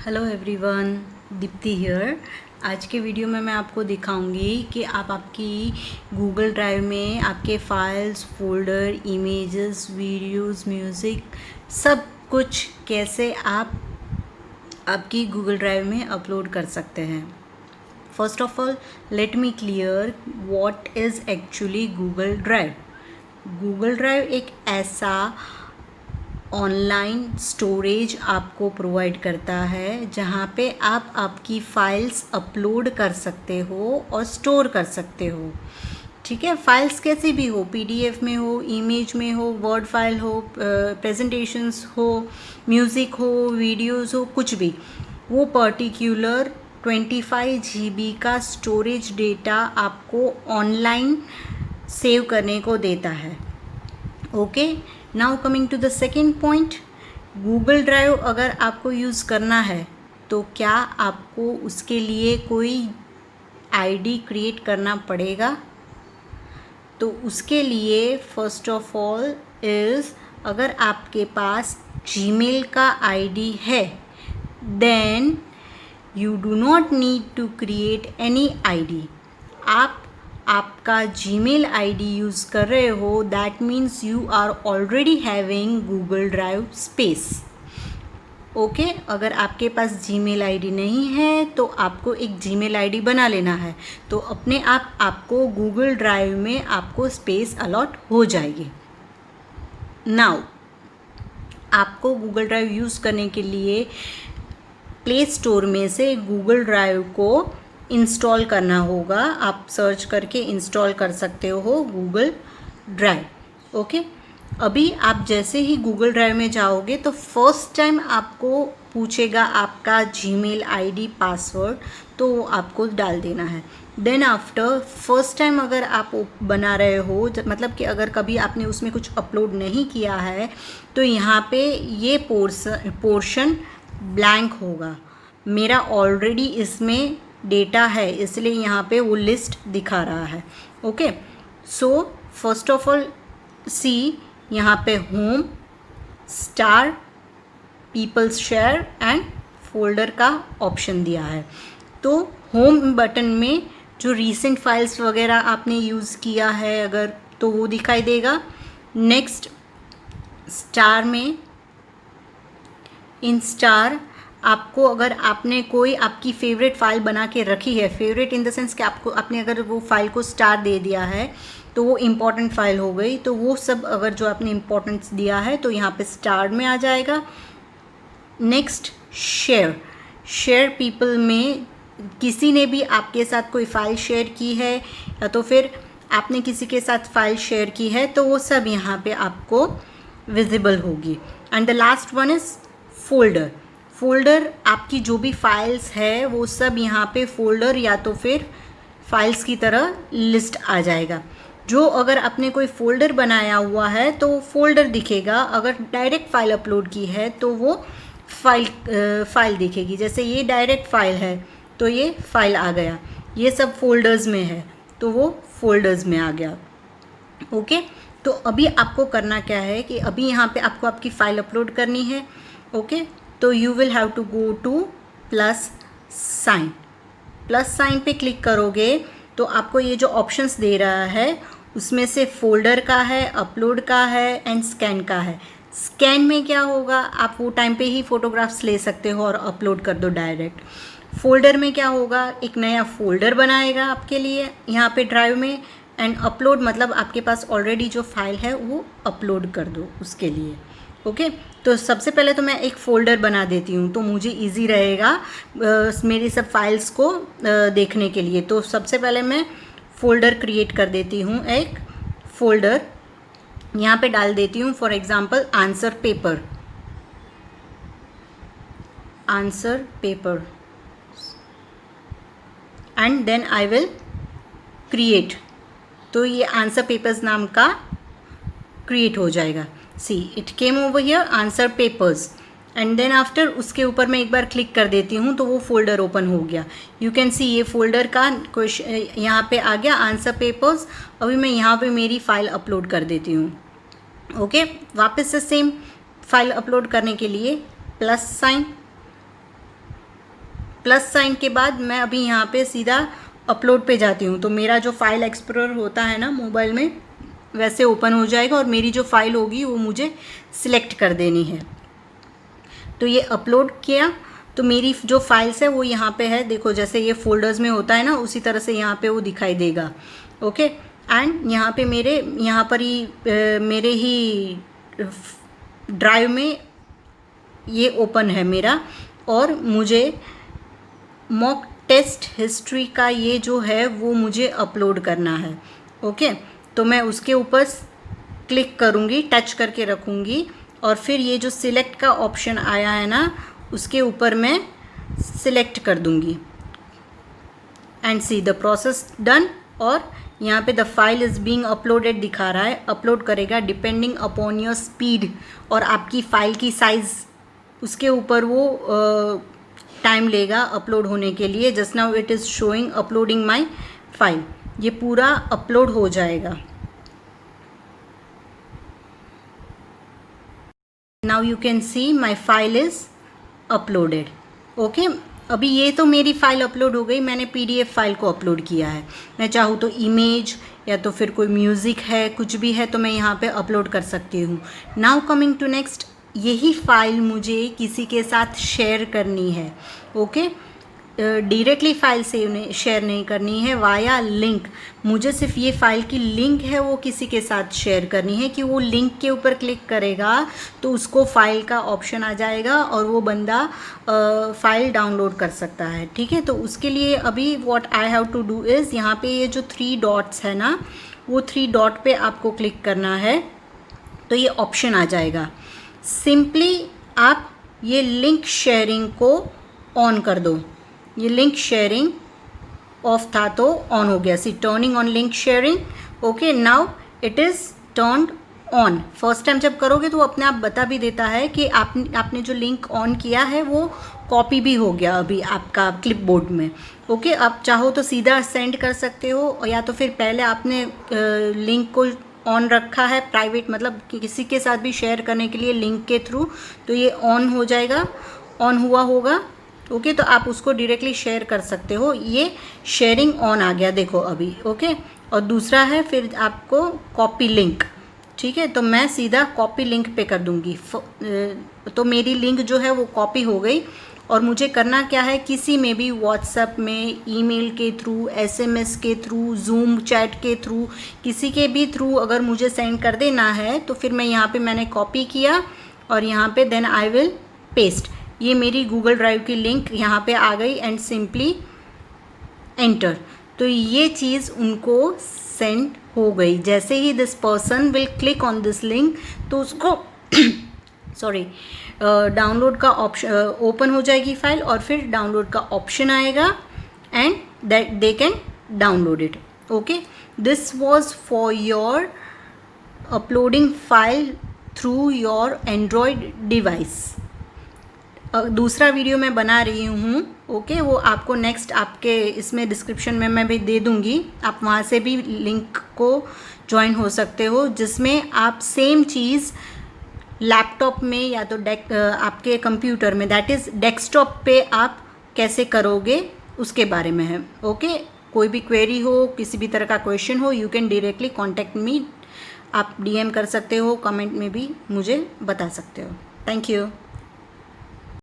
Hello everyone, Deepti here. आज के video में मैं आपको दिखाऊंगी कि आप आपकी गूगल ड्राइव में आपके files, folder, images, videos, music सब कुछ कैसे आप आपकी गूगल ड्राइव में अपलोड कर सकते हैं। First of all let me clear what is actually Google drive. Google drive एक ऐसा ऑनलाइन स्टोरेज आपको प्रोवाइड करता है जहाँ पे आप आपकी फाइल्स अपलोड कर सकते हो और स्टोर कर सकते हो। ठीक है, फाइल्स कैसी भी हो, पीडीएफ में हो, इमेज में हो, वर्ड फाइल हो, प्रेजेंटेशंस हो, म्यूज़िक हो, वीडियोस हो, कुछ भी, वो पर्टिकुलर 25 GB का स्टोरेज डेटा आपको ऑनलाइन सेव करने को देता है। Okay, now coming to the second point, Google drive अगर आपको यूज़ करना है तो क्या आपको उसके लिए कोई आईडी क्रिएट करना पड़ेगा? तो उसके लिए फर्स्ट ऑफ ऑल इज़, अगर आपके पास जीमेल का आईडी है then you do not need to create any ID. आप आपका जीमेल आईडी यूज़ कर रहे हो, that means you are already having Google drive space. Okay, अगर आपके पास जीमेल आईडी नहीं है तो आपको एक जीमेल आईडी बना लेना है, तो अपने आप आपको गूगल ड्राइव में आपको स्पेस अलॉट हो जाएगी। नाउ आपको गूगल ड्राइव यूज़ करने के लिए प्ले स्टोर में से गूगल ड्राइव को इंस्टॉल करना होगा। आप सर्च करके इंस्टॉल कर सकते हो गूगल ड्राइव। ओके, अभी आप जैसे ही गूगल ड्राइव में जाओगे तो फर्स्ट टाइम आपको पूछेगा आपका जीमेल आईडी, पासवर्ड, तो आपको डाल देना है। देन आफ्टर फर्स्ट टाइम अगर आप बना रहे हो, मतलब कि अगर कभी आपने उसमें कुछ अपलोड नहीं किया है तो यहाँ पे ये पोर्शन ब्लैंक होगा। मेरा ऑलरेडी इसमें डेटा है इसलिए यहाँ पे वो लिस्ट दिखा रहा है। Okay, so first of all see, यहाँ पे home, star, peoples share and folder का ऑप्शन दिया है। तो होम बटन में जो रीसेंट फाइल्स वगैरह आपने यूज़ किया है अगर, तो वो दिखाई देगा। नेक्स्ट स्टार में, इन स्टार आपको अगर आपने कोई आपकी फेवरेट फाइल बना के रखी है, फेवरेट इन द सेंस कि आपने अगर वो फाइल को स्टार दे दिया है तो वो इम्पॉर्टेंट फाइल हो गई, तो वो सब अगर जो आपने इम्पोर्टेंस दिया है तो यहाँ पे स्टार में आ जाएगा। नेक्स्ट शेयर पीपल में किसी ने भी आपके साथ कोई फाइल शेयर की है या तो फिर आपने किसी के साथ फाइल शेयर की है तो वो सब यहाँ पे आपको विजिबल होगी। And the last one is folder आपकी जो भी फाइल्स है वो सब यहाँ पे फोल्डर या तो फिर फाइल्स की तरह लिस्ट आ जाएगा। जो अगर आपने कोई फोल्डर बनाया हुआ है तो फोल्डर दिखेगा, अगर डायरेक्ट फाइल अपलोड की है तो वो फाइल दिखेगी। जैसे ये डायरेक्ट फाइल है तो ये फाइल आ गया, ये सब फोल्डर्स में है तो वो फोल्डर्स में आ गया। ओके, तो अभी आपको करना क्या है कि अभी यहाँ पे आपको आपकी फ़ाइल अपलोड करनी है। ओके, तो you will have to go to plus sign पे क्लिक करोगे तो आपको ये जो ऑप्शंस दे रहा है उसमें से फोल्डर का है, अपलोड का है एंड स्कैन का है। स्कैन में क्या होगा, आप वो टाइम पे ही फ़ोटोग्राफ्स ले सकते हो और अपलोड कर दो डायरेक्ट। फोल्डर में क्या होगा, एक नया फोल्डर बनाएगा आपके लिए यहाँ पे ड्राइव में। एंड अपलोड मतलब आपके पास ऑलरेडी जो फाइल है वो अपलोड कर दो उसके लिए। ओके, तो सबसे पहले तो मैं एक फ़ोल्डर बना देती हूँ तो मुझे इजी रहेगा मेरी सब फाइल्स को देखने के लिए। तो सबसे पहले मैं फ़ोल्डर क्रिएट कर देती हूँ, एक फ़ोल्डर यहाँ पे डाल देती हूँ, for example answer paper and then I will create. तो ये आंसर पेपर्स नाम का क्रिएट हो जाएगा। See it came over here answer papers and then after उसके ऊपर मैं एक बार क्लिक कर देती हूँ तो वो फोल्डर ओपन हो गया। यू कैन सी ये फोल्डर का क्वेश्चन यहाँ पे आ गया, आंसर पेपर्स। अभी मैं यहाँ पे मेरी फ़ाइल अपलोड कर देती हूँ। ओके, वापस से सेम फाइल अपलोड करने के लिए प्लस साइन, प्लस साइन के बाद मैं अभी यहाँ पे सीधा अपलोड पे जाती हूँ, तो मेरा जो फाइल एक्सप्लोरर होता है ना मोबाइल में वैसे ओपन हो जाएगा और मेरी जो फाइल होगी वो मुझे सिलेक्ट कर देनी है। तो ये अपलोड किया तो मेरी जो फाइल्स है वो यहाँ पे है, देखो जैसे ये फोल्डर्स में होता है ना उसी तरह से यहाँ पे वो दिखाई देगा। ओके, एंड यहाँ पे यहाँ पर ही मेरे ही ड्राइव में ये ओपन है मेरा, और मुझे मॉक टेस्ट हिस्ट्री का ये जो है वो मुझे अपलोड करना है। ओके, तो मैं उसके ऊपर क्लिक करूँगी, टच करके रखूँगी, और फिर ये जो सिलेक्ट का ऑप्शन आया है ना उसके ऊपर मैं सिलेक्ट कर दूँगी and see the process done. और यहाँ पे the file is being uploaded दिखा रहा है, अपलोड करेगा डिपेंडिंग अपॉन योर स्पीड और आपकी फ़ाइल की साइज़, उसके ऊपर वो टाइम लेगा अपलोड होने के लिए। Just now it is showing uploading my file, ये पूरा अपलोड हो जाएगा। Now you can see my file is uploaded. Okay, अभी ये तो मेरी फ़ाइल अपलोड हो गई, मैंने PDF फाइल को अपलोड किया है। मैं चाहूँ तो इमेज या तो फिर कोई म्यूज़िक है, कुछ भी है तो मैं यहाँ पे अपलोड कर सकती हूँ। नाउ कमिंग टू नेक्स्ट, यही फाइल मुझे किसी के साथ शेयर करनी है। ओके, डायरेक्टली फाइल से शेयर नहीं करनी है, वाया लिंक। मुझे सिर्फ ये फाइल की लिंक है वो किसी के साथ शेयर करनी है कि वो लिंक के ऊपर क्लिक करेगा तो उसको फाइल का ऑप्शन आ जाएगा और वो बंदा फाइल डाउनलोड कर सकता है। ठीक है, तो उसके लिए अभी what I have to do is, यहाँ पे ये जो 3 डॉट्स है ना वो 3 डॉट पे आपको क्लिक करना है तो ये ऑप्शन आ जाएगा। सिंपली आप ये लिंक शेयरिंग को ऑन कर दो। ये लिंक शेयरिंग ऑफ था तो ऑन हो गया, see turning on link sharing. Okay, now it is turned on. First time जब करोगे तो वो अपने आप बता भी देता है कि आपने जो लिंक ऑन किया है वो कॉपी भी हो गया अभी आपका क्लिपबोर्ड में। ओके, आप चाहो तो सीधा सेंड कर सकते हो, या तो फिर पहले आपने लिंक को ऑन रखा है प्राइवेट, मतलब किसी के साथ भी शेयर करने के लिए लिंक के थ्रू, तो ये ऑन हो जाएगा, ऑन हुआ होगा। ओके, तो आप उसको डायरेक्टली शेयर कर सकते हो। ये शेयरिंग ऑन आ गया देखो अभी। ओके, और दूसरा है फिर आपको कॉपी लिंक। ठीक है, तो मैं सीधा कॉपी लिंक पे कर दूंगी, तो मेरी लिंक जो है वो कॉपी हो गई। और मुझे करना क्या है, किसी में भी व्हाट्सएप में, ईमेल के थ्रू, SMS के थ्रू, जूम चैट के थ्रू, किसी के भी थ्रू अगर मुझे सेंड कर देना है तो फिर मैं यहाँ पे मैंने कॉपी किया और यहाँ पे देन आई विल पेस्ट। ये मेरी गूगल ड्राइव की लिंक यहाँ पे आ गई एंड सिंपली एंटर, तो ये चीज़ उनको सेंड हो गई। जैसे ही this person will click on this link तो उसको सॉरी डाउनलोड का ऑप्शन ओपन हो जाएगी फाइल और फिर डाउनलोड का ऑप्शन आएगा and that they can download it. Okay, this was for your uploading file through your Android device. दूसरा वीडियो मैं बना रही हूँ। ओके, वो आपको नेक्स्ट आपके इसमें डिस्क्रिप्शन में मैं भी दे दूँगी, आप वहाँ से भी लिंक को ज्वाइन हो सकते हो, जिसमें आप सेम चीज़ लैपटॉप में या तो आपके कंप्यूटर में, दैट इज़ डेस्कटॉप पे आप कैसे करोगे उसके बारे में है। ओके, कोई भी क्वेरी हो, किसी भी तरह का क्वेश्चन हो, you can directly contact me. आप DM कर सकते हो, कमेंट में भी मुझे बता सकते हो। Thank you.